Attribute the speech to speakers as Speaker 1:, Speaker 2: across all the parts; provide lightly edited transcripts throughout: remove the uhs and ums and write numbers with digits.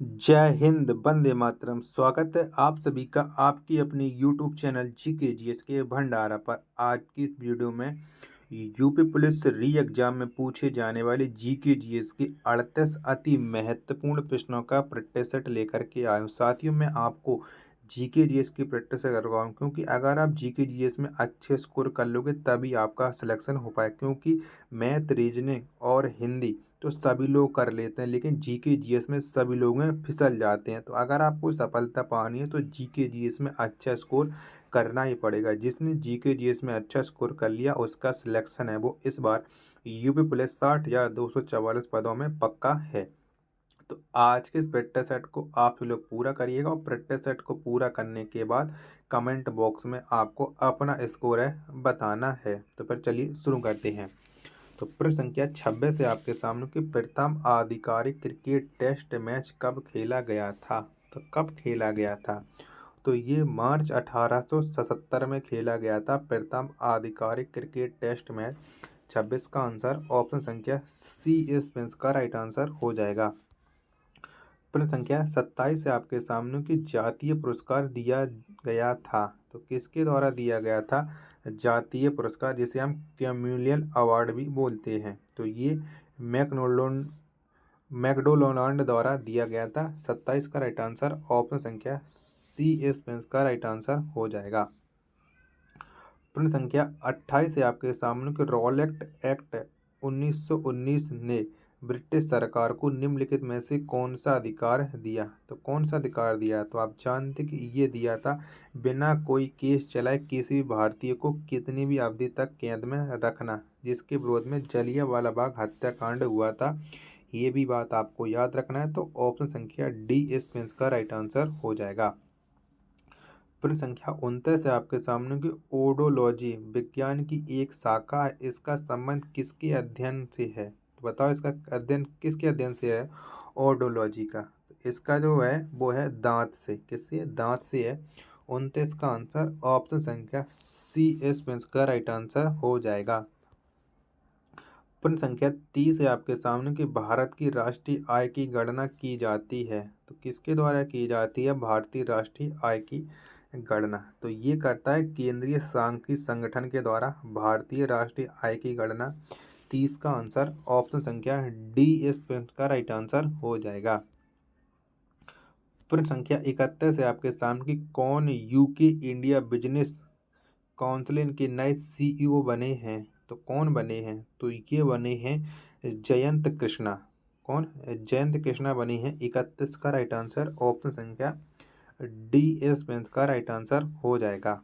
Speaker 1: जय हिंद, वंदे मातरम। स्वागत है आप सभी का आपकी अपनी यूट्यूब चैनल जीके जीएस के भंडारा पर। आज की इस वीडियो में यूपी पुलिस री एग्जाम में पूछे जाने वाले जीके जीएस के 38 अति महत्वपूर्ण प्रश्नों का प्रैक्टिस सेट लेकर के आया हूँ। साथियों, मैं आपको जीके जीएस की प्रैक्टिस करवाऊँ, क्योंकि अगर आप जीके जीएस में अच्छे स्कोर कर लोगे तभी आपका सिलेक्शन हो पाए। क्योंकि मैथ, रीजनिंग और हिंदी तो सभी लोग कर लेते हैं, लेकिन जीके जीएस में सभी लोग में फिसल जाते हैं। तो अगर आपको सफलता पानी है तो जीके जीएस में अच्छा स्कोर करना ही पड़ेगा। जिसने जीके जीएस में अच्छा स्कोर कर लिया उसका सिलेक्शन है वो इस बार यूपी पुलिस 60,244 पदों में पक्का है। तो आज के इस प्रैक्टिस सेट को आप लोग पूरा करिएगा और प्रैक्टिस सेट को पूरा करने के बाद कमेंट बॉक्स में आपको अपना स्कोर है बताना है। तो फिर चलिए शुरू करते हैं। तो प्रश्न संख्या 26 से आपके सामने कि प्रथम आधिकारिक क्रिकेट टेस्ट मैच कब खेला गया था। तो कब खेला गया था? तो ये मार्च 1877 में खेला गया था प्रथम आधिकारिक क्रिकेट टेस्ट मैच। 26 का आंसर ऑप्शन संख्या सी इस का राइट आंसर हो जाएगा। प्रश्न संख्या 27 से आपके सामने कि जातीय पुरस्कार दिया गया था। तो किसके द्वारा दिया गया था जातीय पुरस्कार, जिसे हम कैम्यूलियन अवार्ड भी बोलते हैं। तो ये मैकडोनाल्ड द्वारा दिया गया था। 27 का राइट आंसर ऑप्शन संख्या सी इस का राइट आंसर हो जाएगा। प्रश्न संख्या 28 से आपके सामने कि रॉलेट एक्ट 1919 ने ब्रिटिश सरकार को निम्नलिखित में से कौन सा अधिकार दिया। तो कौन सा अधिकार दिया? तो आप जानते कि ये दिया था बिना कोई केस चलाए किसी भी भारतीय को कितनी भी अवधि तक कैद में रखना, जिसके विरोध में जलियांवाला बाग हत्याकांड हुआ था। ये भी बात आपको याद रखना है। तो ऑप्शन संख्या डी इस का राइट आंसर हो जाएगा। प्रश्न संख्या 29 है आपके सामने की ओडोलॉजी विज्ञान की एक शाखा है। इसका संबंध किसके अध्ययन से है? तो बताओ इसका अध्ययन किसके अध्ययन से है ओडोलॉजी का? तो इसका जो है वो है दांत से। किससे? दांत से है। 29 का आंसर ऑप्शन संख्या सी इस का राइट आंसर हो जाएगा। प्रश्न संख्या 30 है आपके सामने कि भारत की राष्ट्रीय आय की गणना की जाती है। तो किसके द्वारा की जाती है भारतीय राष्ट्रीय आय की गणना? तो ये करता है केंद्रीय सांख्यिकी संगठन के द्वारा भारतीय राष्ट्रीय आय की गणना। 30 का आंसर ऑप्शन संख्या डी इस का राइट आंसर हो जाएगा। प्रश्न संख्या 31 है आपके सामने कि कौन यूके इंडिया बिजनेस काउंसिल के नए सीईओ बने हैं। तो कौन बने हैं? तो ये बने हैं जयंत कृष्णा। कौन? जयंत कृष्णा बने हैं। 31 का राइट आंसर ऑप्शन संख्या डी इस का राइट आंसर हो जाएगा।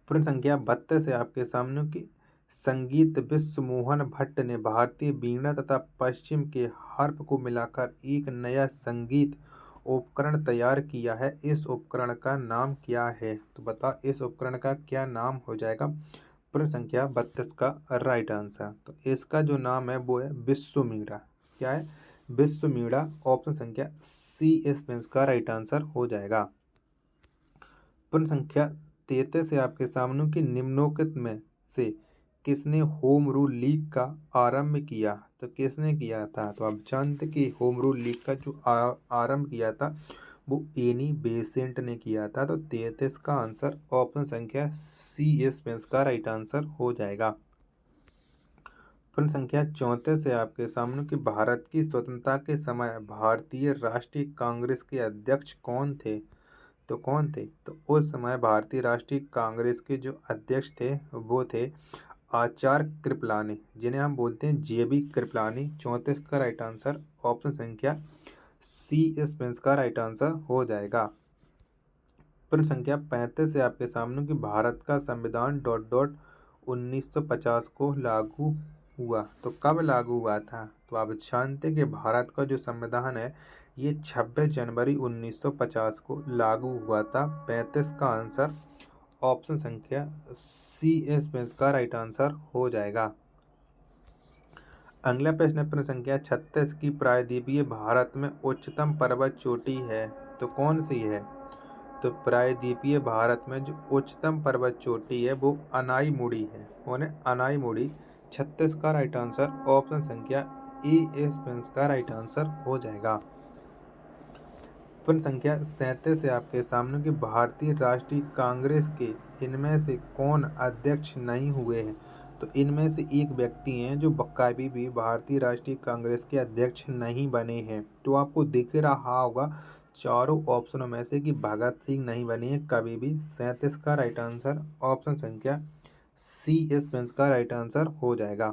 Speaker 1: प्रश्न संख्या 32 है आपके सामने कि संगीत विश्व मोहन भट्ट ने भारतीय वीणा तथा पश्चिम के हार्प को मिलाकर एक नया संगीत उपकरण तैयार किया है। इस उपकरण का नाम क्या है? तो बता इस उपकरण का क्या नाम हो जाएगा? प्रश्न संख्या 32 का राइट आंसर। तो इसका जो नाम है वो है विश्व मीणा। क्या है? विश्व मीणा। ऑप्शन संख्या सी इस का राइट आंसर हो जाएगा। प्रश्न संख्या 33 से आपके सामने की निम्नलिखित में से किसने होम रूल लीग का आरंभ किया? तो किसने किया था? तो आप जानते कि होम रूल लीग का जो आरंभ किया था वो एनी बेसेंट ने किया था। तो 33 का आंसर ऑप्शन संख्या सी इस का राइट आंसर हो जाएगा। प्रश्न संख्या 34 है आपके सामने कि भारत की स्वतंत्रता के समय भारतीय राष्ट्रीय कांग्रेस के अध्यक्ष कौन थे? तो कौन थे? तो उस समय भारतीय राष्ट्रीय कांग्रेस के जो अध्यक्ष थे वो थे आचार्य कृपलानी, जिन्हें हम बोलते हैं जेबी कृपलानी। 34 का राइट आंसर ऑप्शन संख्या सी इस का राइट आंसर हो जाएगा। प्रश्न संख्या 35 है आपके सामने कि भारत का संविधान 1950 को लागू हुआ। तो कब लागू हुआ था? तो आप जानते कि भारत का जो संविधान है ये 26 जनवरी 1950 को लागू हुआ था। 35 का आंसर ऑप्शन संख्या सी इस का राइट आंसर हो जाएगा। अगला प्रश्न है प्रश्न संख्या 36 की प्रायद्वीपीय भारत में उच्चतम पर्वत चोटी है। तो कौन सी है? तो प्रायद्वीपीय भारत में जो उच्चतम पर्वत चोटी है वो अनाईमुड़ी है। कौन है? अनाईमुड़ी। 36 का राइट आंसर ऑप्शन संख्या ए इस का राइट आंसर हो जाएगा। प्रश्न संख्या 37 है आपके सामने कि भारतीय राष्ट्रीय कांग्रेस के इनमें से कौन अध्यक्ष नहीं हुए हैं। तो इनमें से एक व्यक्ति हैं जो कभी भी भारतीय राष्ट्रीय कांग्रेस के अध्यक्ष नहीं बने हैं। तो आपको दिख रहा होगा चारों ऑप्शनों में से कि भगत सिंह नहीं बने हैं कभी भी। 37 का राइट आंसर ऑप्शन संख्या सी इस का राइट आंसर हो जाएगा।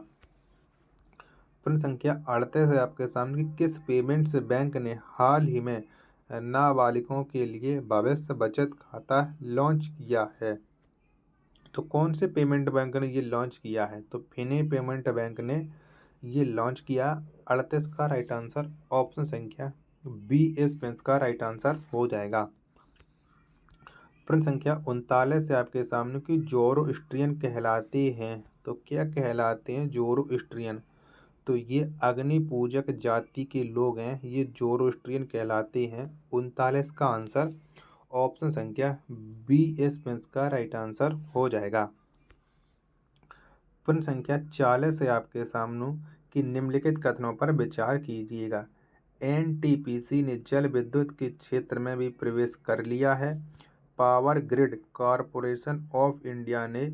Speaker 1: प्रश्न संख्या 38 है आपके सामने कि किस पेमेंट्स बैंक ने हाल ही में नाबालिगों के लिए भविष्य बचत खाता लॉन्च किया है। तो कौन से पेमेंट बैंक ने ये लॉन्च किया है। तो फिने पेमेंट बैंक ने ये लॉन्च किया। 38 का राइट आंसर ऑप्शन संख्या बी इस का राइट आंसर हो जाएगा। प्रश्न संख्या 39 से आपके सामने कि जोरोस्ट्रियन कहलाते हैं। तो क्या कहलाते हैं जोरोस्ट्रियन। तो ये अग्नि पूजक जाति के लोग हैं, ये जोरोस्ट्रियन कहलाते हैं। 39 का आंसर ऑप्शन संख्या बी इस का राइट आंसर हो जाएगा। प्रश्न संख्या 40 है आपके सामने कि निम्नलिखित कथनों पर विचार कीजिएगा। एनटीपीसी ने जल विद्युत के क्षेत्र में भी प्रवेश कर लिया है। Power grid corporation of India ने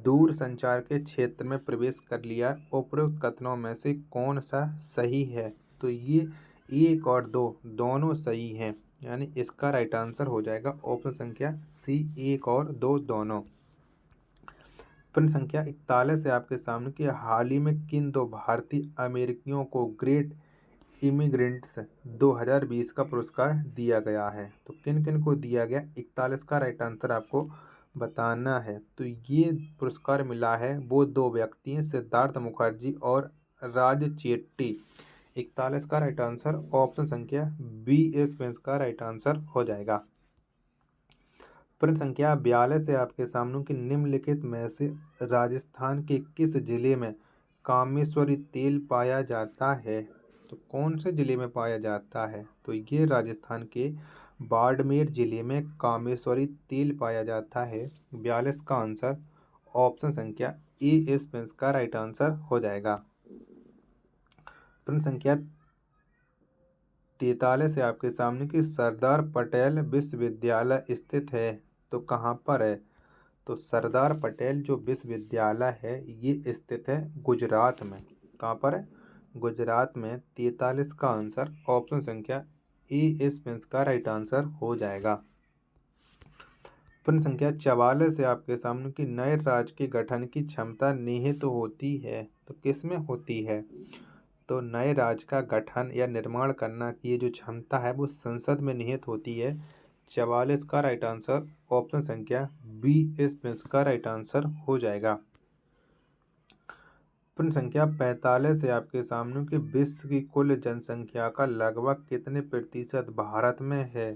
Speaker 1: दूर संचार के क्षेत्र में प्रवेश कर लिया। उपरोक्त कथनों में से कौन सा सही है। तो ये एक और दो दोनों सही हैं, यानी इसका राइट आंसर हो जाएगा ऑप्शन संख्या सी एक और दो दोनों। प्रश्न संख्या 41 है आपके सामने कि हाल ही में किन दो भारतीय अमेरिकियों को ग्रेट इमिग्रेंट्स 2020 का पुरस्कार दिया गया है। तो किन किन को दिया गया। 41 का राइट आंसर आपको बताना है। तो ये पुरस्कार मिला है वो दो व्यक्ति हैं, सिद्धार्थ मुखर्जी और राज चेट्टी। 41 का राइट आंसर ऑप्शन संख्या बी इस का राइट आंसर हो जाएगा। प्रश्न संख्या 42 है आपके सामने कि निम्नलिखित में से राजस्थान के किस जिले में कामेश्वरी तेल पाया जाता है। तो कौन से जिले में पाया जाता है। तो ये राजस्थान के बाड़मेर जिले में कामेश्वरी तेल पाया जाता है। 42 का आंसर ऑप्शन संख्या ए इस का राइट आंसर हो जाएगा। प्रश्न संख्या 43 है आपके सामने कि सरदार पटेल विश्वविद्यालय स्थित है। तो कहाँ पर है। तो सरदार पटेल जो विश्वविद्यालय है ये स्थित है गुजरात में। कहाँ पर है। गुजरात में। 43 का आंसर ऑप्शन संख्या ए इस का राइट आंसर हो जाएगा। प्रश्न संख्या 44 है आपके सामने कि नए राज्य के गठन की क्षमता निहित होती है। तो किसमें होती है। तो नए राज्य का गठन या निर्माण करना की ये जो क्षमता है वो संसद में निहित होती है। 44 का राइट आंसर ऑप्शन संख्या बी इस का राइट आंसर हो जाएगा। प्रश्न संख्या 45 है आपके सामने कि विश्व की कुल जनसंख्या का लगभग कितने प्रतिशत भारत में है।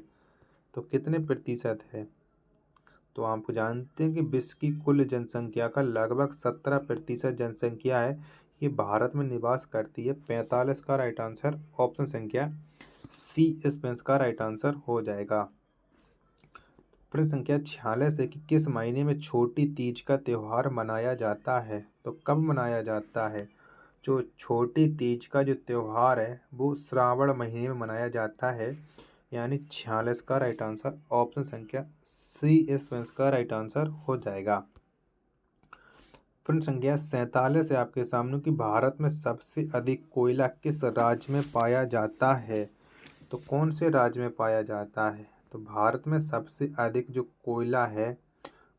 Speaker 1: तो कितने प्रतिशत है। तो आप जानते हैं कि विश्व की कुल जनसंख्या का लगभग 17% जनसंख्या है ये भारत में निवास करती है। 45 का राइट आंसर ऑप्शन संख्या सी इस का राइट आंसर हो जाएगा। प्रश्न संख्या 46 है कि किस महीने में छोटी तीज का त्यौहार मनाया जाता है। तो कब मनाया जाता है। जो छोटी तीज का जो त्यौहार है वो श्रावण महीने में मनाया जाता है, यानी 46 का राइट आंसर ऑप्शन संख्या सी इस का राइट आंसर हो जाएगा। प्रश्न संख्या 47 है आपके सामने कि भारत में सबसे अधिक कोयला किस राज्य में पाया जाता है। तो कौन से राज्य में पाया जाता है। तो भारत में सबसे अधिक जो कोयला है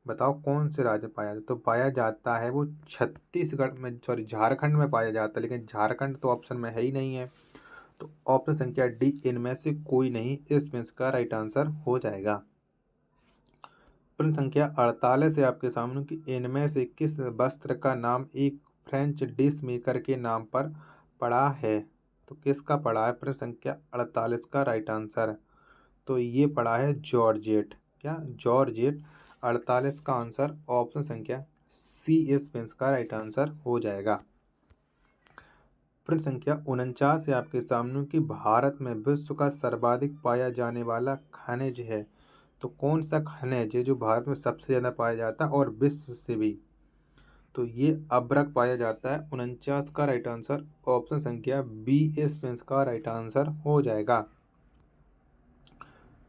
Speaker 1: बताओ कौन से राज्य में पाया जाता है। तो पाया जाता है वो छत्तीसगढ़ में, सॉरी झारखंड में पाया जाता है, लेकिन झारखंड तो ऑप्शन में है ही नहीं है। तो ऑप्शन संख्या डी इनमें से कोई नहीं इसमें का राइट आंसर हो जाएगा। प्रश्न संख्या 48 है आपके सामने कि इनमें से किस वस्त्र का नाम एक फ्रेंच डिश मेकर के नाम पर पड़ा है। तो किसका पड़ा है। प्रश्न संख्या 48 का राइट आंसर तो ये पड़ा है जॉर्जेट। क्या जॉर्जेट। 48 का आंसर ऑप्शन संख्या सी इस का राइट आंसर हो जाएगा। प्रश्न संख्या 49 है आपके सामने कि भारत में विश्व का सर्वाधिक पाया जाने वाला खनिज है। तो कौन सा खनिज है जो भारत में सबसे ज़्यादा पाया जाता है और विश्व से भी। तो ये अभ्रक पाया जाता है। 49 का राइट आंसर ऑप्शन संख्या बी इस का राइट आंसर हो जाएगा।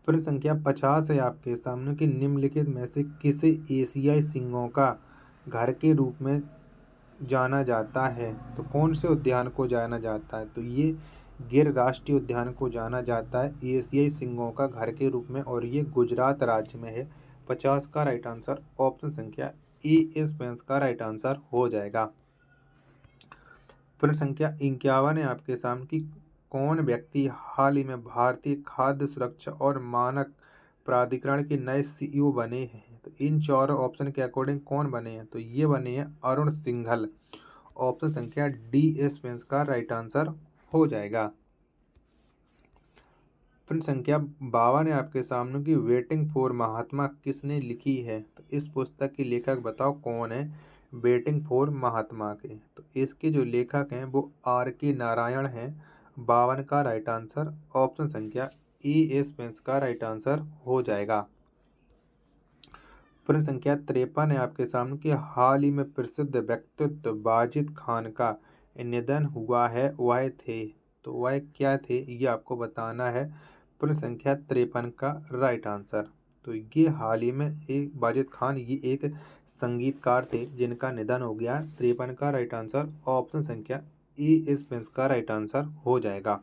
Speaker 1: प्रश्न संख्या 50 है आपके सामने कि निम्नलिखित में से किसे एशियाई सिंहों का घर के रूप में जाना जाता है। तो कौन से उद्यान को जाना जाता है, तो ये गिर राष्ट्रीय उद्यान को जाना जाता है एशियाई सिंहों का घर के रूप में, और ये गुजरात राज्य में है। 50 का राइट आंसर ऑप्शन संख्या ए इस का राइट आंसर हो जाएगा। प्रश्न संख्या 51 है आपके सामने कि कौन व्यक्ति हाल ही में भारतीय खाद्य सुरक्षा और मानक प्राधिकरण के नए सीईओ बने हैं। तो इन चारों ऑप्शन के अकॉर्डिंग कौन बने हैं, तो ये बने हैं अरुण सिंघल। ऑप्शन संख्या डी इस का राइट आंसर हो जाएगा। प्रश्न संख्या 52 है आपके सामने की वेटिंग फॉर महात्मा किसने लिखी है। तो इस पुस्तक के लेखक बताओ कौन है, वेटिंग फॉर महात्मा के। तो इसके जो लेखक हैं वो R.K. नारायण हैं। 52 का राइट आंसर ऑप्शन संख्या ए इस का राइट आंसर हो जाएगा। प्रश्न संख्या 53 है आपके सामने कि हाल ही में प्रसिद्ध व्यक्तित्व वाजिद खान का निधन हुआ है, वह थे। तो वह क्या थे ये आपको बताना है। प्रश्न संख्या 53 का राइट आंसर, तो ये हाल ही में एक वाजिद खान ये एक संगीतकार थे जिनका निधन हो गया। 53 का राइट आंसर ऑप्शन संख्या ए इस का राइट आंसर हो जाएगा।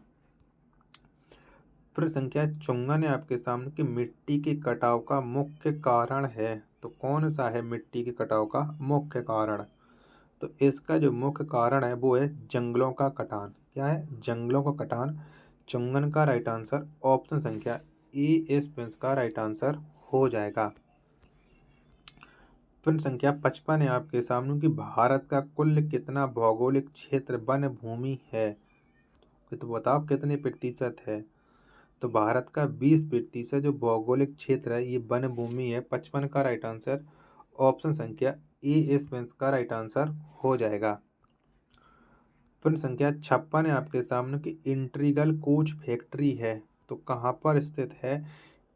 Speaker 1: प्रश्न संख्या 54 है आपके सामने कि मिट्टी के कटाव का मुख्य कारण है। तो कौन सा है मिट्टी के कटाव का मुख्य कारण, तो इसका जो मुख्य कारण है वो है जंगलों का कटान। क्या है, जंगलों का कटान। 54 का राइट आंसर ऑप्शन संख्या ए इस का राइट आंसर हो जाएगा। प्रश्न संख्या 55 है आपके सामने कि भारत का कुल कितना भौगोलिक क्षेत्र वन भूमि है। तो बताओ कितने प्रतिशत है, तो भारत का 20% जो भौगोलिक क्षेत्र है ये वन भूमि है। 55 का राइट आंसर ऑप्शन संख्या ए इस का राइट आंसर हो जाएगा। प्रश्न संख्या 56 है आपके सामने कि इंट्रीगल कोच फैक्ट्री है तो कहाँ पर स्थित है।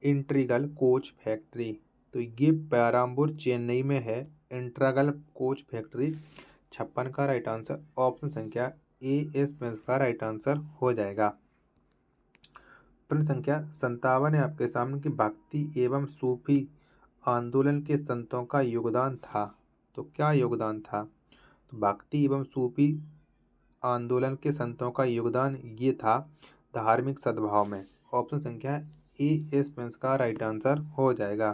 Speaker 1: इंट्रीगल कोच फैक्ट्री, तो ये पेराम्बूर चेन्नई में है। Integral coach factory. 56 का राइट आंसर ऑप्शन संख्या ए इस का राइट आंसर हो जाएगा। प्रश्न संख्या 57 है आपके सामने कि भक्ति एवं सूफी आंदोलन के संतों का योगदान था। तो क्या योगदान था, तो भक्ति एवं सूफी आंदोलन के संतों का योगदान ये था धार्मिक सद्भाव में। ऑप्शन संख्या ए इस का राइट आंसर हो जाएगा।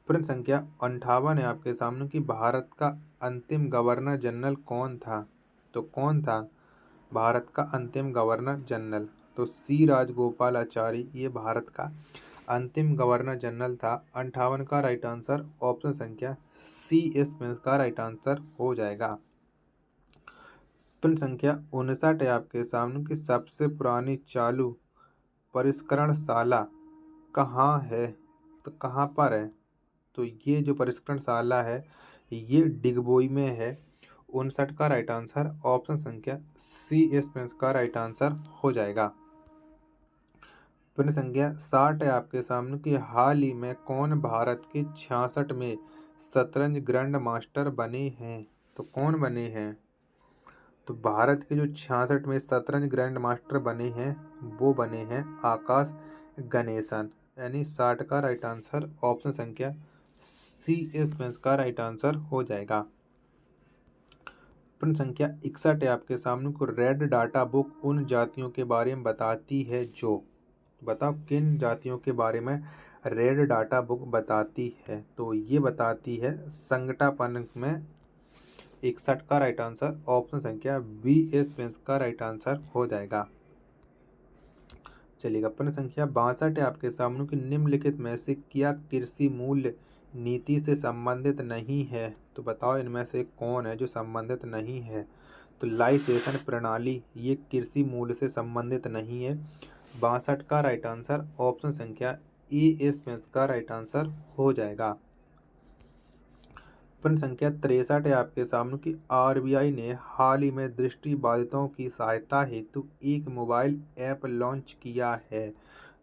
Speaker 1: प्रश्न संख्या 58 है आपके सामने कि भारत का अंतिम गवर्नर जनरल कौन था। तो कौन था भारत का अंतिम गवर्नर जनरल, तो सी राजगोपालाचारी ये भारत का अंतिम गवर्नर जनरल था। 58 का राइट आंसर ऑप्शन संख्या सी इस का राइट आंसर हो जाएगा। प्रश्न संख्या 59 है आपके सामने कि सबसे पुरानी चालू परिष्करणशाला कहाँ है। तो कहाँ पर है, तो ये जो परिष्करणशाला है ये डिगबोई में है। 59 का राइट आंसर ऑप्शन संख्या सी इस का राइट आंसर हो जाएगा। प्रश्न संख्या 60 है आपके सामने कि हाल ही में कौन भारत के 66 में शतरंज ग्रैंड मास्टर बने हैं। तो कौन बने हैं, तो भारत के जो 66 में शतरंज ग्रैंड मास्टर बने हैं वो बने हैं आकाश गणेशन। यानी 60 का राइट आंसर ऑप्शन संख्या सी इस का राइट आंसर हो जाएगा। प्रश्न संख्या 61 है आपके सामने को रेड डाटा बुक उन जातियों के बारे में बताती है जो, बताओ किन जातियों के बारे में रेड डाटा बुक बताती है। तो ये बताती है संगटापन में। 61 का राइट आंसर ऑप्शन संख्या बी इस का राइट आंसर हो जाएगा। चलिएगा, प्रश्न संख्या 62 है आपके सामने कि निम्नलिखित में से क्या कृषि मूल्य नीति से संबंधित नहीं है। तो बताओ इनमें से कौन है जो संबंधित नहीं है, तो लाइसेशन प्रणाली ये कृषि मूल्य से संबंधित नहीं है। 62 का राइट आंसर ऑप्शन संख्या ए इस का राइट आंसर हो जाएगा। प्रश्न संख्या 63 है आपके सामने कि आरबीआई ने हाल ही में दृष्टिबाधितों की सहायता हेतु एक मोबाइल ऐप लॉन्च किया है।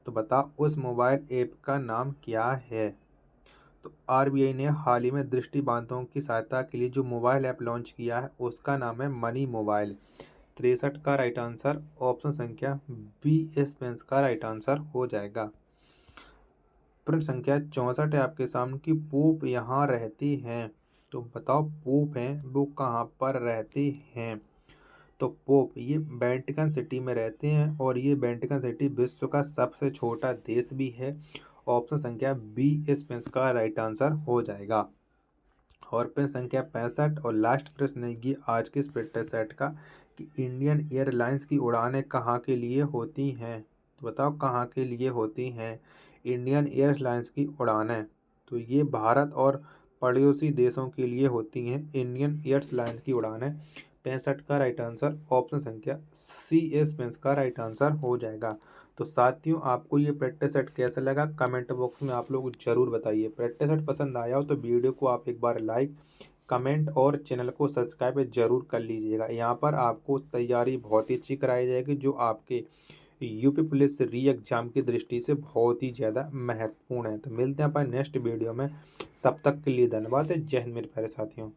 Speaker 1: तो बताओ उस मोबाइल ऐप का नाम क्या है। तो आरबीआई ने हाल ही में दृष्टिबाधितों की सहायता के लिए जो मोबाइल ऐप लॉन्च किया है उसका नाम है मनी मोबाइल। 63 का राइट आंसर ऑप्शन संख्या बी इस का राइट आंसर हो जाएगा। प्रश्न संख्या 64 है आपके सामने कि पोप यहाँ रहते हैं, तो बताओ पोप हैं वो कहाँ पर रहते हैं। तो पोप ये वेटिकन सिटी में रहते हैं और ये वेटिकन सिटी विश्व का सबसे छोटा देश भी है। ऑप्शन संख्या बी इस प्रश्न का राइट आंसर हो जाएगा। और प्रश्न संख्या 65 और लास्ट प्रश्न है ये आज के इस प्रैक्टिस सेट का कि इंडियन एयरलाइंस की उड़ानें कहाँ के लिए होती हैं। तो बताओ कहाँ के लिए होती हैं इंडियन एयरलाइंस की उड़ानें। तो ये भारत और पड़ोसी देशों के लिए होती हैं इंडियन एयरलाइंस की उड़ानें। 65 का राइट आंसर ऑप्शन संख्या सी इस प्रश्न का राइट आंसर हो जाएगा। तो साथियों आपको ये प्रैक्टिस सेट कैसा लगा कमेंट बॉक्स में आप लोग जरूर बताइए। प्रैक्टिस सेट पसंद आया हो तो वीडियो को आप एक बार लाइक कमेंट और चैनल को सब्सक्राइब जरूर कर लीजिएगा। यहाँ पर आपको तैयारी बहुत ही अच्छी कराई जाएगी जो आपके यूपी पुलिस री एग्जाम की दृष्टि से बहुत ही ज़्यादा महत्वपूर्ण है। तो मिलते हैं अपन नेक्स्ट वीडियो में, तब तक के लिए धन्यवाद। जय हिंद मेरे प्यारे साथियों।